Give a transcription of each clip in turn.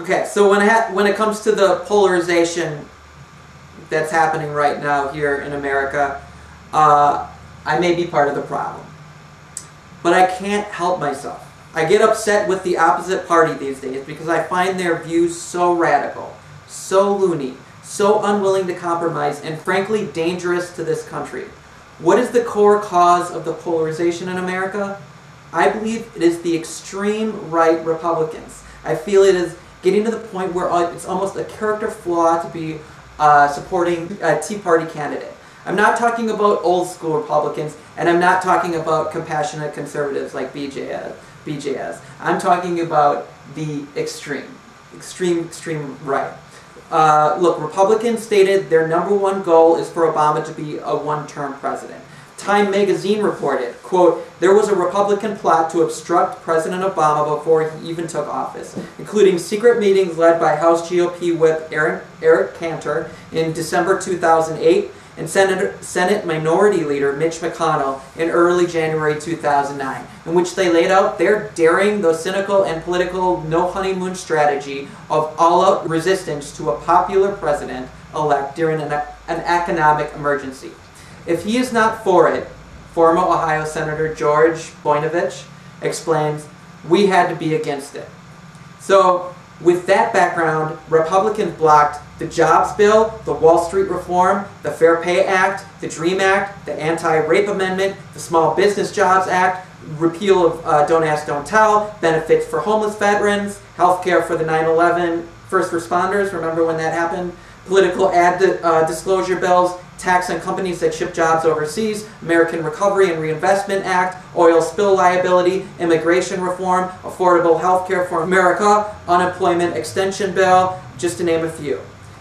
Okay, so when it comes to the polarization that's happening right now here in America, I may be part of the problem. But I can't help myself. I get upset with the opposite party these days because I find their views so radical, so loony, so unwilling to compromise, and frankly dangerous to this country. What is the core cause of the polarization in America? I believe it is the extreme right Republicans. I feel it is getting to the point where it's almost a character flaw to be supporting a Tea Party candidate. I'm not talking about old school Republicans, and I'm not talking about compassionate conservatives like BJ is. I'm talking about the extreme right. Look, Republicans stated their #1 goal is for Obama to be a one-term president. Time magazine reported, quote, there was a Republican plot to obstruct President Obama before he even took office, including secret meetings led by House GOP Whip Eric Cantor in December 2008 and Senate Minority Leader Mitch McConnell in early January 2009, in which they laid out their daring, though cynical and political no-honeymoon strategy of all-out resistance to a popular president-elect during an economic emergency. If he is not for it, former Ohio Senator George Voinovich explains, we had to be against it. So, with that background, Republicans blocked the Jobs Bill, the Wall Street Reform, the Fair Pay Act, the DREAM Act, the Anti-Rape Amendment, the Small Business Jobs Act, repeal of Don't Ask, Don't Tell, benefits for homeless veterans, health care for the 9/11 first responders, remember when that happened, political ad disclosure bills, tax on companies that ship jobs overseas, American Recovery and Reinvestment Act, oil spill liability, immigration reform, affordable health care for America, unemployment extension bill, just to name a few.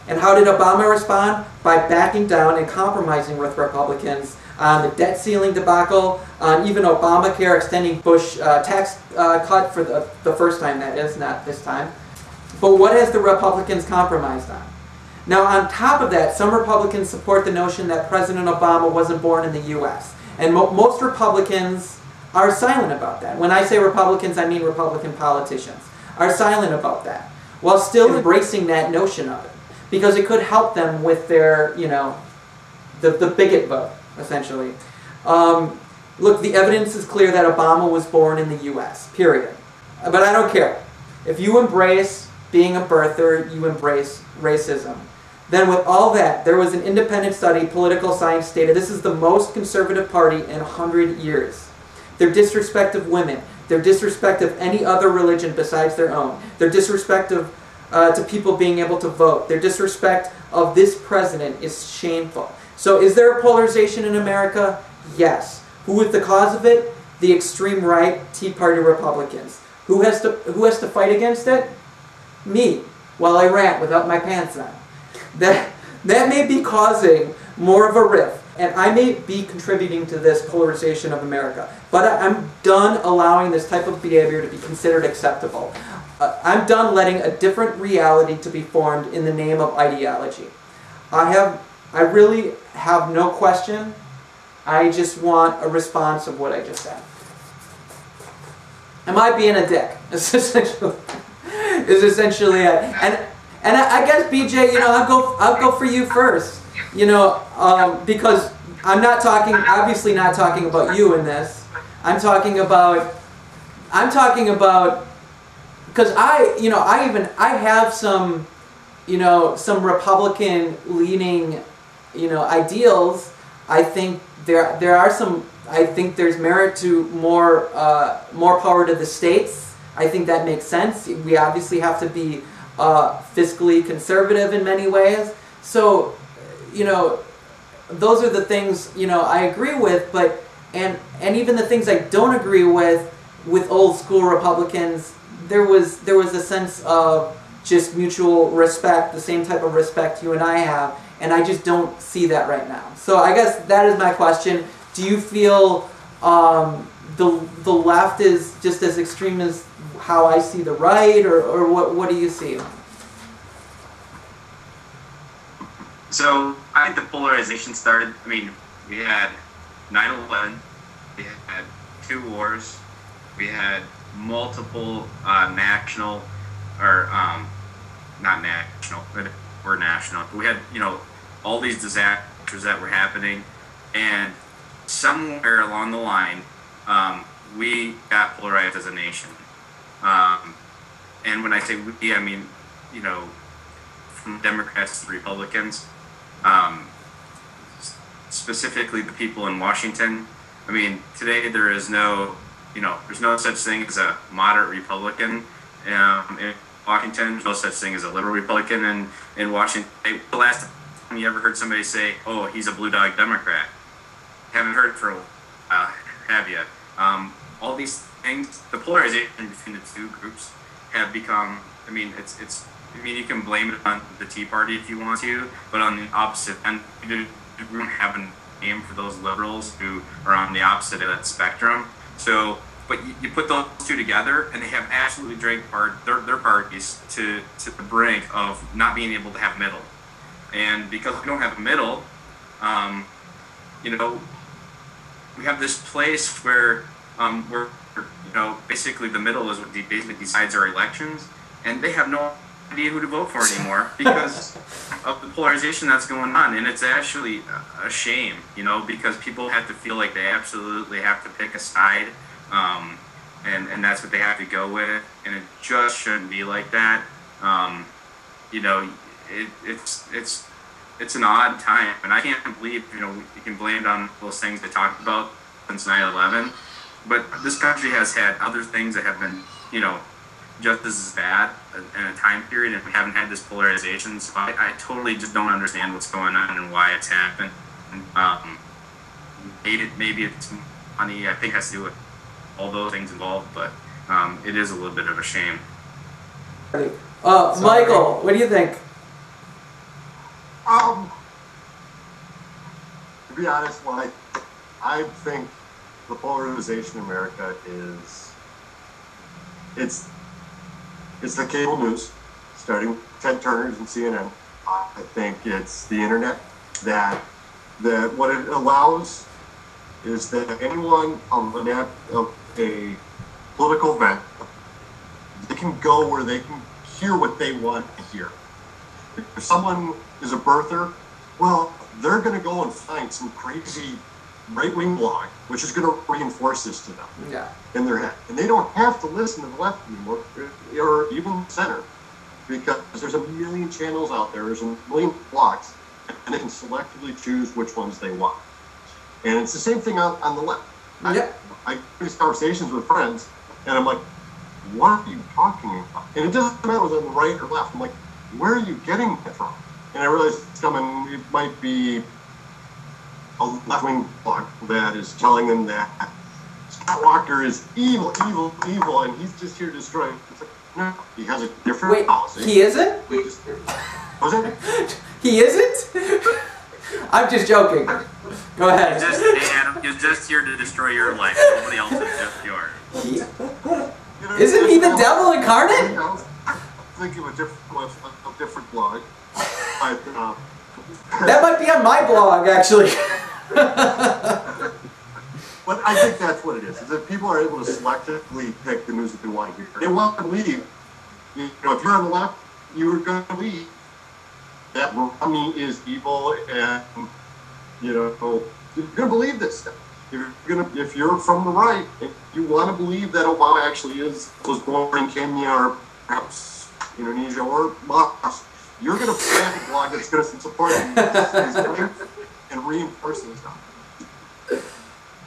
And how did Obama respond? By backing down and compromising with Republicans on the debt ceiling debacle, on even Obamacare extending Bush tax cut for the first time, that is, not this time. But what has the Republicans compromised on? Now, on top of that, some Republicans support the notion that President Obama wasn't born in the U.S. And most Republicans are silent about that. When I say Republicans, I mean Republican politicians, are silent about that, while still embracing that notion of it. Because it could help them with their, the bigot vote, essentially. Look, the evidence is clear that Obama was born in the U.S., period. But I don't care. If you embrace being a birther, you embrace racism. Then with all that, there was an independent study, Political Science stated, this is the most conservative party in 100 years. Their disrespect of women, their disrespect of any other religion besides their own, their disrespect of to people being able to vote, their disrespect of this president is shameful. So is there a polarization in America? Yes. Who is the cause of it? The extreme right, Tea Party Republicans. Who has to fight against it? Me, while I rant without my pants on. That may be causing more of a rift, and I may be contributing to this polarization of America. But I'm done allowing this type of behavior to be considered acceptable. I'm done letting a different reality to be formed in the name of ideology. I really have no question. I just want a response of what I just said. Am I being a dick? Is essentially it. And I guess BJ, I'll go for you first. Because I'm obviously not talking about you in this. I'm talking about because I have some Republican leaning ideals. I think there are some. I think there's merit to more power to the states. I think that makes sense. We obviously have to be fiscally conservative in many ways. So, those are the things I agree with. But and even the things I don't agree with old school Republicans, there was a sense of just mutual respect, the same type of respect you and I have, and I just don't see that right now. So I guess that is my question. Do you feel the left is just as extreme as how I see the right, or what do you see? So I think the polarization started, we had 9/11, we had 2 wars, we had multiple national or not national, or national. We had, all these disasters that were happening, and somewhere along the line, we got polarized as a nation. And when I say we, I mean, from Democrats to Republicans, specifically the people in Washington. I mean, today there is no, there's no such thing as a moderate Republican in Washington. There's no such thing as a liberal Republican in Washington. The last time you ever heard somebody say, "Oh, he's a blue dog Democrat"? Haven't heard it for a while, have you? All these things, the polarization between the two groups have become. I mean, you can blame it on the Tea Party if you want to, but on the opposite end, we don't have a name for those liberals who are on the opposite of that spectrum. So, but you put those two together, and they have absolutely dragged their parties to the brink of not being able to have middle. And because we don't have a middle, we have this place where basically the middle is what basically decides our elections, and they have no idea who to vote for anymore because of the polarization that's going on. And it's actually a shame, because people have to feel like they absolutely have to pick a side, and that's what they have to go with, and it just shouldn't be like that. It's an odd time, and I can't believe you can blame it on those things they talked about since 9/11, but this country has had other things that have been just as bad in a time period, and we haven't had this polarization. So I totally just don't understand what's going on and why it's happened. Maybe it's money. I think it has to do with all those things involved, but it is a little bit of a shame. Michael, what do you think? To be honest, I think the polarization in America it's the cable news, starting with Ted Turner's and CNN. I think it's the internet that what it allows is that anyone of a political event, they can go where they can hear what they want to hear. If someone is a birther, well, they're going to go and find some crazy right-wing blog, which is going to reinforce this to them in their head. And they don't have to listen to the left anymore, or even the center, because there's a million channels out there, there's a million blogs, and they can selectively choose which ones they want. And it's the same thing on the left. I have these conversations with friends, and I'm like, what are you talking about? And it doesn't matter whether on the right or left. I'm like, where are you getting that from? And I realized it might be a left-wing blog that is telling them that Scott Walker is evil, and he's just here to destroy. It's like, no, he has a different policy. He isn't? Was it? He isn't? I'm just joking. Go ahead. He's just here to destroy your life. Nobody else is just yours. Isn't he the devil incarnate? I'm thinking of a different blog. That might be on my blog, actually. But I think that's what it is that people are able to selectively pick the news that they want to hear. They want to believe, if you're on the left, you're going to believe that Romney is evil, and you're going to believe this stuff. If you're from the right, if you want to believe that Obama actually was born in Kenya or perhaps Indonesia or Laos, you're going to find a blog that's going to support him and reinforce this stuff.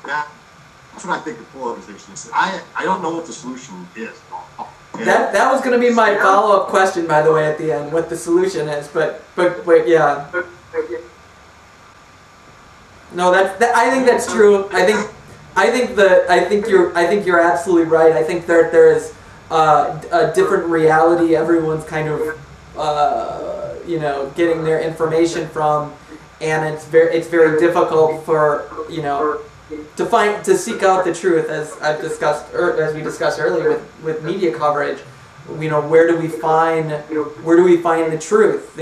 That's what I think the polarization is. I don't know what the solution is at all. That was going to be my follow-up question, by the way, at the end, what the solution is. But yeah. No, I think that's true. I think you're absolutely right. I think there is a different reality. Everyone's kind of getting their information from, and it's very difficult for to seek out the truth, as we discussed earlier with media coverage. Where do we find the truth?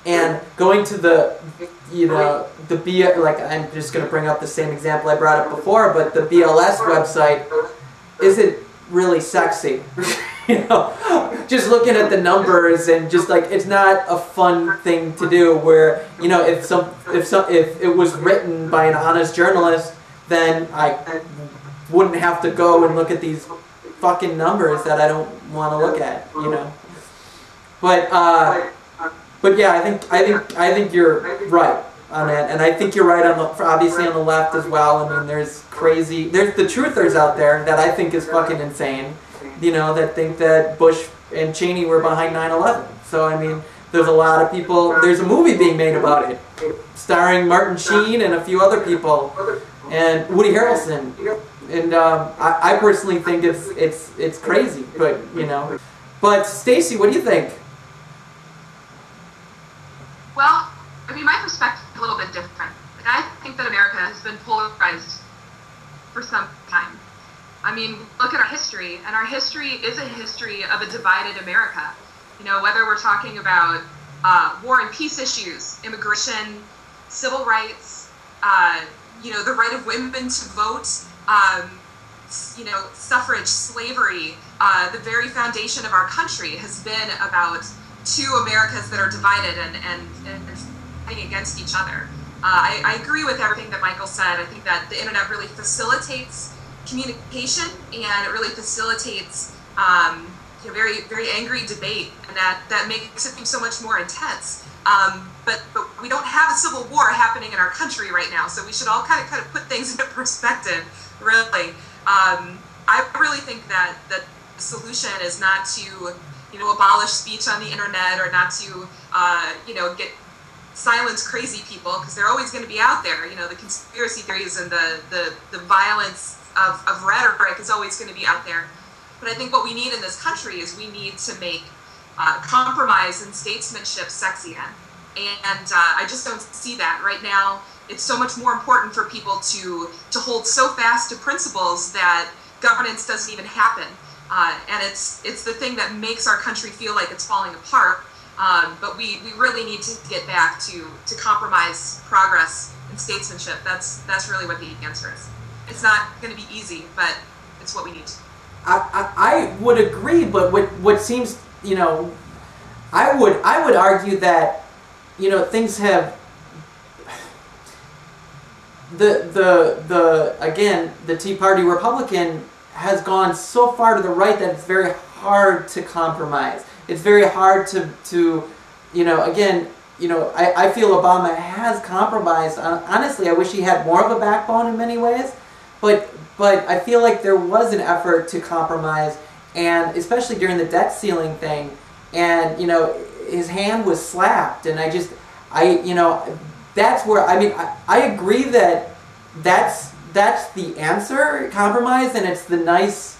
And going to the I'm just going to bring up the same example I brought up before, but the BLS website isn't really sexy. You know, just looking at the numbers and just like, it's not a fun thing to do. Where, you know, if it was written by an honest journalist, then I wouldn't have to go and look at these fucking numbers that I don't want to look at. You know, but yeah, I think you're right on that, and I think you're right on obviously on the left as well. I mean, there's the truthers out there that I think is fucking insane. You know, that think that Bush and Cheney were behind 9/11. So, I mean, there's a lot of people. There's a movie being made about it, starring Martin Sheen and a few other people, and Woody Harrelson. And I personally think it's crazy, but you know. But Stacy, what do you think? Well, I mean, my perspective is a little bit different. Like, I think that America has been polarized for some time. I mean, look at our history, and our history is a history of a divided America. You know, whether we're talking about war and peace issues, immigration, civil rights, you know, the right of women to vote, you know, suffrage, slavery, the very foundation of our country has been about two Americas that are divided and fighting against each other. I agree with everything that Michael said. I think that the internet really facilitates communication, and it really facilitates you know, very, very angry debate, and that makes it seem so much more intense. But we don't have a civil war happening in our country right now, so we should all kind of put things into perspective, really. I really think that the solution is not to, you know, abolish speech on the internet, or not to, you know, silence crazy people, because they're always going to be out there. You know, the conspiracy theories and the violence of rhetoric is always going to be out there. But I think what we need in this country is we need to make compromise and statesmanship sexy again. And I just don't see that right now. It's so much more important for people to hold so fast to principles that governance doesn't even happen. And it's the thing that makes our country feel like it's falling apart. But we really need to get back to compromise, progress, and statesmanship. That's really what the answer is. It's not going to be easy, but it's what we need. I would agree, but what seems, you know, I would argue that, you know, things have again, the Tea Party Republican has gone so far to the right that it's very hard to compromise. It's very hard to you know, again, you know, I feel Obama has compromised. Honestly, I wish he had more of a backbone in many ways, but I feel like there was an effort to compromise, and especially during the debt ceiling thing, and, you know, his hand was slapped, and you know, that's where, I mean, I agree that that's the answer, compromise, and it's the nice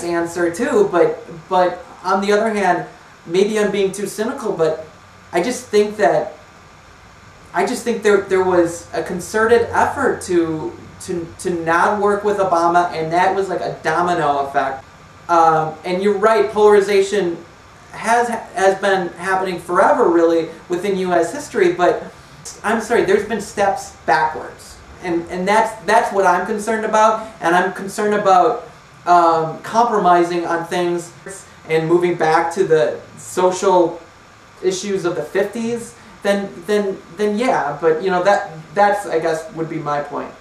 answer too, but on the other hand, maybe I'm being too cynical, but I just think there was a concerted effort to not work with Obama, and that was like a domino effect. And you're right, polarization has been happening forever, really, within U.S. history, but I'm sorry, there's been steps backwards. And that's what I'm concerned about, and I'm concerned about compromising on things and moving back to the social issues of the 50s, then yeah, but, you know, that's I guess would be my point.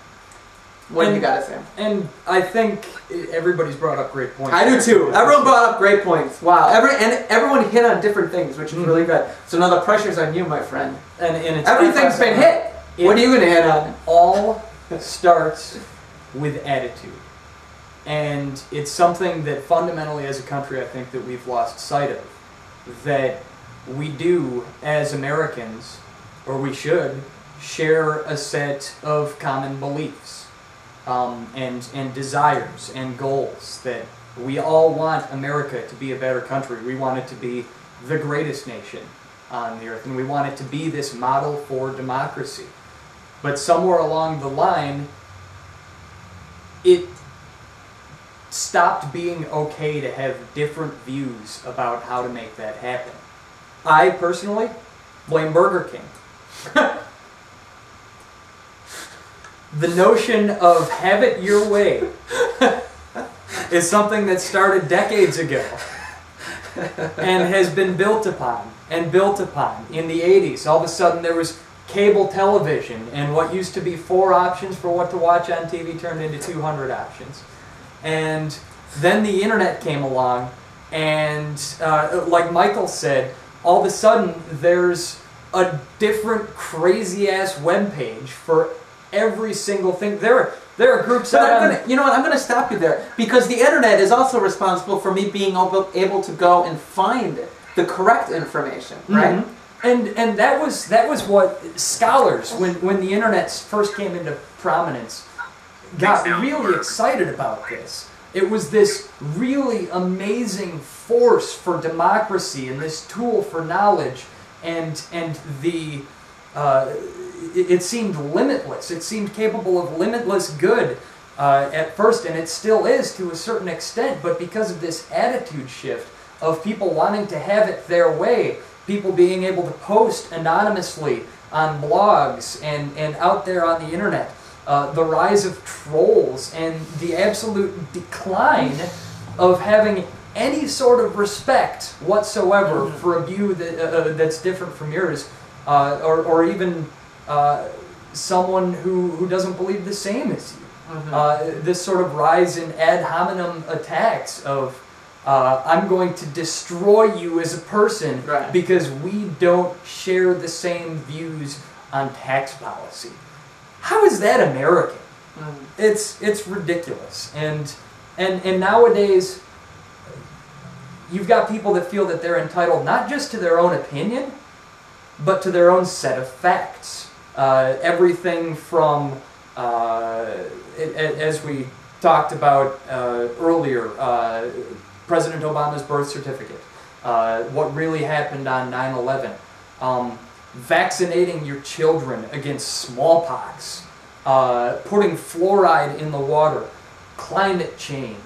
What do you gotta say? And I think everybody's brought up great points. I do too. Everyone brought up great points. Wow. Everyone hit on different things, which is really good. So now the pressure's on you, my friend. And it's everything's been hit. What are you gonna hit on? All starts with attitude. And it's something that fundamentally as a country I think that we've lost sight of. That we do, as Americans, or we should, share a set of common beliefs. And desires and goals, that we all want America to be a better country. We want it to be the greatest nation on the earth, and we want it to be this model for democracy. But somewhere along the line, it stopped being okay to have different views about how to make that happen. I personally blame Burger King. The notion of have it your way is something that started decades ago and has been built upon and built upon. In the 80s, all of a sudden there was cable television, and what used to be 4 options for what to watch on TV turned into 200 options. And then the internet came along, and like Michael said, all of a sudden there's a different crazy-ass webpage for every single thing. There are groups out on... You know what, I'm going to stop you there, because the internet is also responsible for me being able to go and find the correct information, right? Mm-hmm. And that was what scholars, when the internet first came into prominence, got really excited about this. It was this really amazing force for democracy and this tool for knowledge, and the it seemed limitless. It seemed capable of limitless good at first, and it still is to a certain extent, but because of this attitude shift of people wanting to have it their way, people being able to post anonymously on blogs and out there on the internet, the rise of trolls and the absolute decline of having any sort of respect whatsoever for a view that that's different from yours, or even someone who doesn't believe the same as you. This sort of rise in ad hominem attacks of I'm going to destroy you as a person because we don't share the same views on tax policy. How is that American? It's ridiculous. And nowadays you've got people that feel that they're entitled not just to their own opinion, but to their own set of facts. Everything from, as we talked about earlier, President Obama's birth certificate, what really happened on 9/11, vaccinating your children against smallpox, putting fluoride in the water, climate change,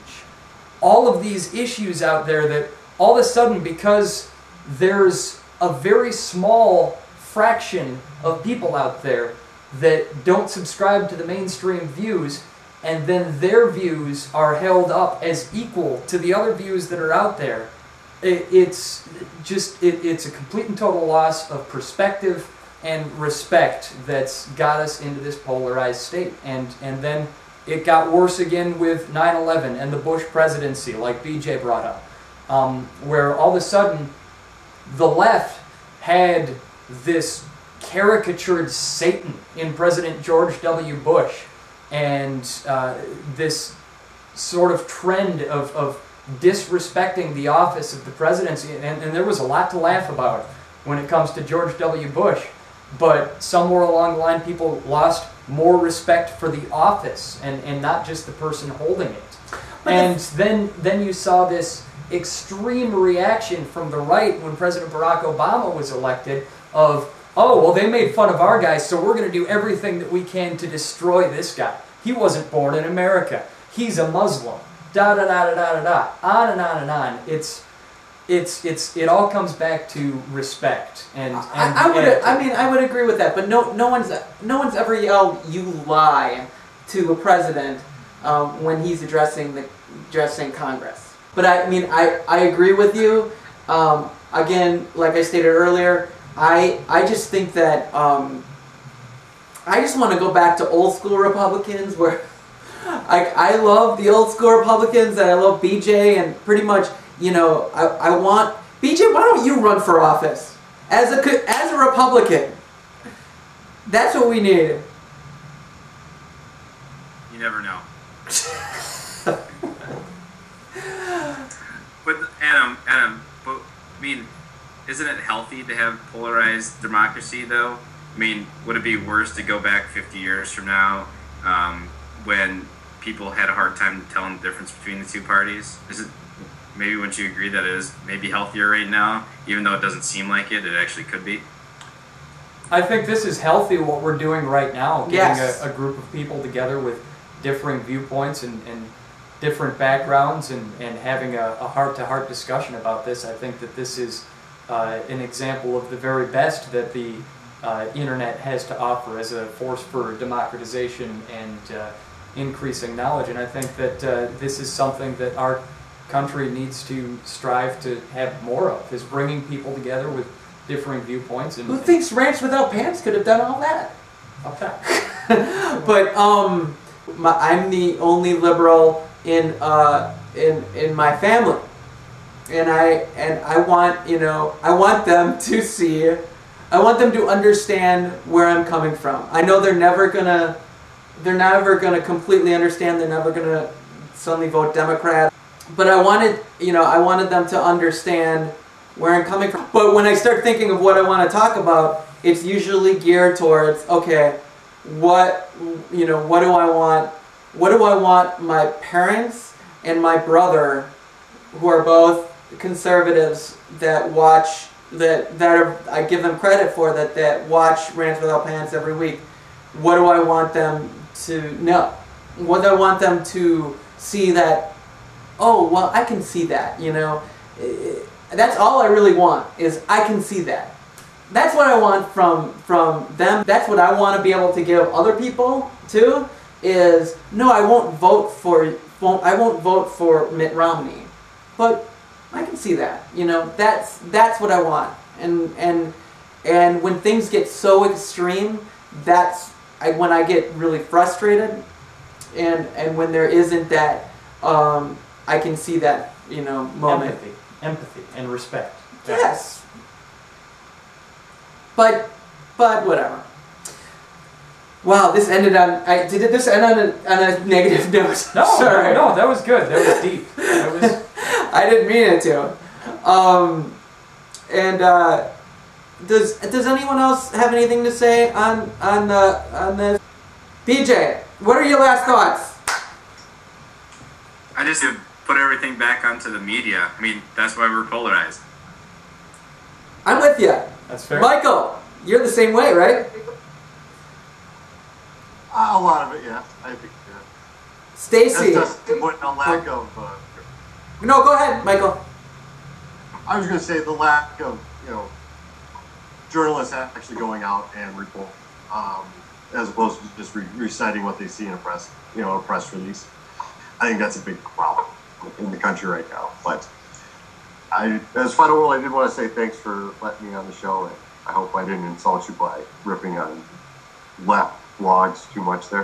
all of these issues out there that all of a sudden, because there's a very small fraction of people out there that don't subscribe to the mainstream views, and then their views are held up as equal to the other views that are out there, it's a complete and total loss of perspective and respect that's got us into this polarized state. And then it got worse again with 9/11 and the Bush presidency, like BJ brought up, where all of a sudden the left had this caricatured Satan in President George W. Bush, and this sort of trend of disrespecting the office of the presidency. And there was a lot to laugh about when it comes to George W. Bush, but somewhere along the line people lost more respect for the office and not just the person holding it. And then you saw this extreme reaction from the right when President Barack Obama was elected of, oh, well, they made fun of our guy, so we're going to do everything that we can to destroy this guy. He wasn't born in America. He's a Muslim. Da da da da da da da. On and on and on. It all comes back to respect. I would agree with that, but no one's ever yelled "you lie" to a president when he's addressing Congress. But I agree with you. Again, like I stated earlier, I just think that I just want to go back to old school Republicans where I love the old school Republicans and I love BJ and pretty much, I want BJ. Why don't you run for office as a Republican? That's what we need. You never know. But Adam, but isn't it healthy to have polarized democracy though? Would it be worse to go back 50 years from now when people had a hard time telling the difference between the two parties? Maybe wouldn't you agree that it is maybe healthier right now, even though it doesn't seem like it actually could be? I think this is healthy what we're doing right now, getting Yes. a group of people together with differing viewpoints and different backgrounds and having a heart-to-heart discussion about this. I think that this is an example of the very best that the internet has to offer as a force for democratization and increasing knowledge. And I think that this is something that our country needs to strive to have more of, is bringing people together with differing viewpoints. And who thinks Rants Without Pants could have done all that? Okay. But I'm the only liberal in my family, and I want, you know, I want them to see, I want them to understand where I'm coming from. I know they're never gonna completely understand. They're never gonna suddenly vote Democrat. But I wanted them to understand where I'm coming from. But when I start thinking of what I want to talk about, it's usually geared towards, okay, what do I want? What do I want my parents and my brother, who are both conservatives that watch, I give them credit for, that watch Rants Without Pants every week. What do I want them to know? What do I want them to see that, oh, well, I can see that, you know? That's all I really want, is I can see that. That's what I want from them. That's what I want to be able to give other people too, is, no, I won't vote for Mitt Romney, but I can see that, you know? That's what I want. And when things get so extreme, that's when I get really frustrated, and when there isn't that, I can see that, you know, moment. Empathy and respect. Yes. But whatever. Wow, this ended on. Did this end on a negative note? No, sorry. No, that was good. That was deep. That was. I didn't mean it to. Does anyone else have anything to say on this? BJ, what are your last thoughts? I just put everything back onto the media. I mean, that's why we're polarized. I'm with you. That's fair. Michael, you're the same way, right? A lot of it, yeah. I think, yeah. Stacy. That's just putting a lack of... no, go ahead, Michael. I was going to say the lack of, you know, journalists actually going out and report, as opposed to just reciting what they see in a press release. I think that's a big problem in the country right now. But as final rule, I did want to say thanks for letting me on the show, and I hope I didn't insult you by ripping on left blogs too much there.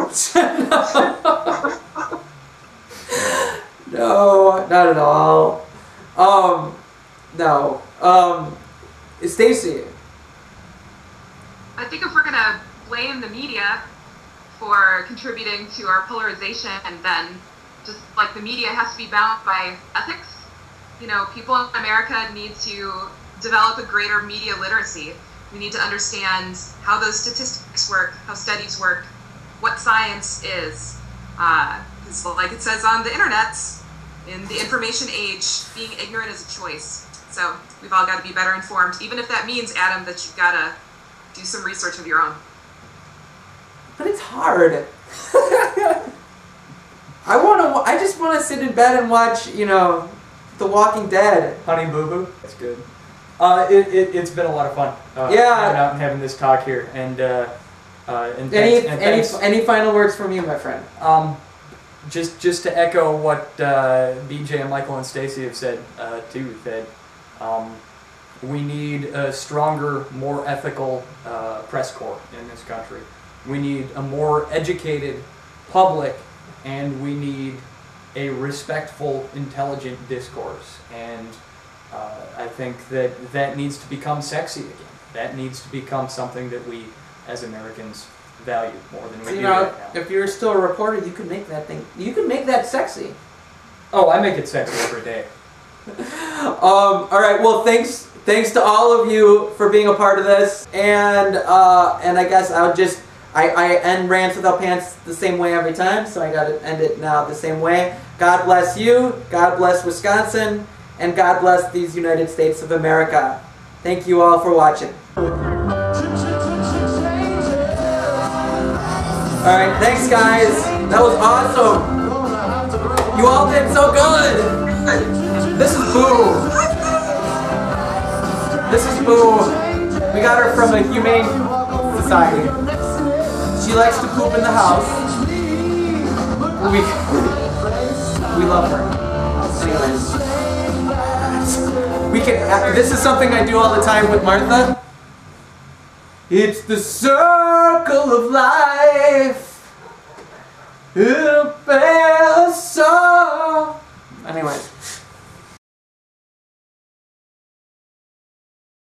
No, not at all. No. Stacy. I think if we're going to blame the media for contributing to our polarization, then just like the media has to be bound by ethics, you know, people in America need to develop a greater media literacy. We need to understand how those statistics work, how studies work, what science is. Because like it says on the internet, in the information age, being ignorant is a choice. So we've all got to be better informed, even if that means, Adam, that you've got to do some research of your own. But it's hard. I just want to sit in bed and watch, you know, The Walking Dead. Honey Boo Boo. That's good. It's been a lot of fun. Yeah. Coming out and having this talk here, and Any final words from you, my friend? Just to echo what BJ and Michael and Stacy have said too, that we need a stronger, more ethical press corps in this country. We need a more educated public, and we need a respectful, intelligent discourse. And I think that needs to become sexy again. That needs to become something that we, as Americans, value more than we do right now. If you're still a reporter, you can make that thing. You can make that sexy. Oh, I make it sexy every day. All right. Well, thanks to all of you for being a part of this. And I guess I end Rants Without Pants the same way every time, so I got to end it now the same way. God bless you. God bless Wisconsin. And God bless these United States of America. Thank you all for watching. Alright, thanks guys. That was awesome. You all did so good. This is Boo. This is Boo. We got her from a humane society. She likes to poop in the house. We love her. Anyways. We can. This is something I do all the time with Martha. It's the circle of life. It'll